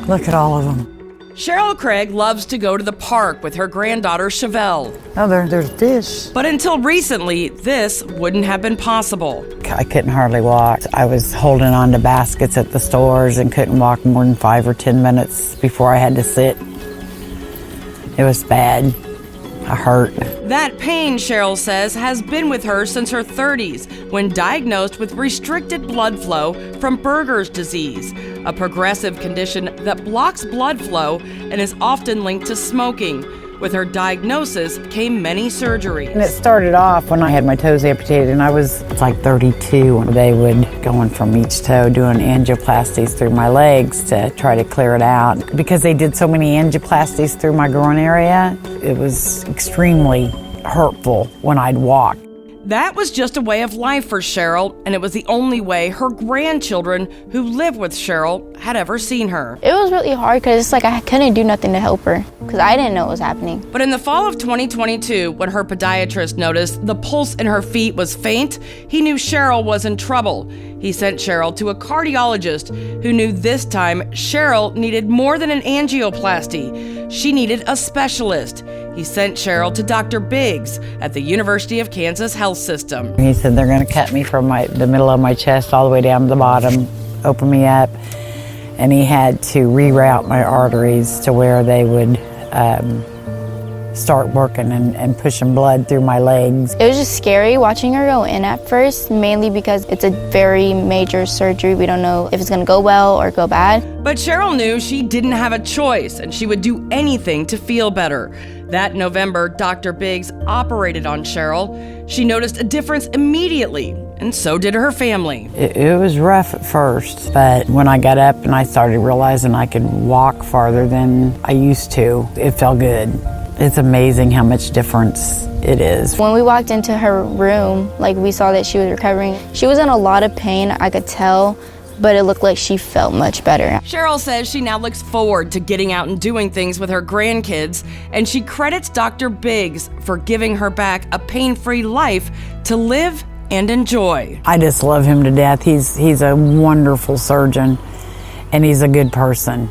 Look at all of them. Sheryl Craig loves to go to the park with her granddaughter Chevelle. Oh, there's fish. But until recently, this wouldn't have been possible. I couldn't hardly walk. I was holding on to baskets at the stores and couldn't walk more than 5 or 10 minutes before I had to sit. It was bad. I hurt. That pain, Sheryl says, has been with her since her 30s when diagnosed with restricted blood flow from Buerger's disease, a progressive condition that blocks blood flow and is often linked to smoking. With her diagnosis came many surgeries. And it started off when I had my toes amputated, and I was like 32 when they would go in from each toe doing angioplasties through my legs to try to clear it out. Because they did so many angioplasties through my groin area, it was extremely hurtful when I'd walk. That was just a way of life for Sheryl, and it was the only way her grandchildren who live with Sheryl had ever seen her. It was really hard because it's like I couldn't do nothing to help her because I didn't know what was happening. But in the fall of 2022, when her podiatrist noticed the pulse in her feet was faint, he knew Sheryl was in trouble. He sent Sheryl to a cardiologist who knew this time Sheryl needed more than an angioplasty. She needed a specialist. He sent Sheryl to Dr. Biggs at the University of Kansas Health System. He said they're going to cut me from the middle of my chest all the way down to the bottom, open me up, and he had to reroute my arteries to where they would start working and pushing blood through my legs. It was just scary watching her go in at first, mainly because it's a very major surgery. We don't know if it's going to go well or go bad. But Sheryl knew she didn't have a choice, and she would do anything to feel better. That November, Dr. Biggs operated on Sheryl. She noticed a difference immediately, and so did her family. It was rough at first, but when I got up and I started realizing I could walk farther than I used to, it felt good. It's amazing how much difference it is. When we walked into her room, we saw that she was recovering. She was in a lot of pain, I could tell, but it looked like she felt much better. Sheryl says she now looks forward to getting out and doing things with her grandkids, and she credits Dr. Biggs for giving her back a pain-free life to live and enjoy. I just love him to death. He's a wonderful surgeon, and he's a good person.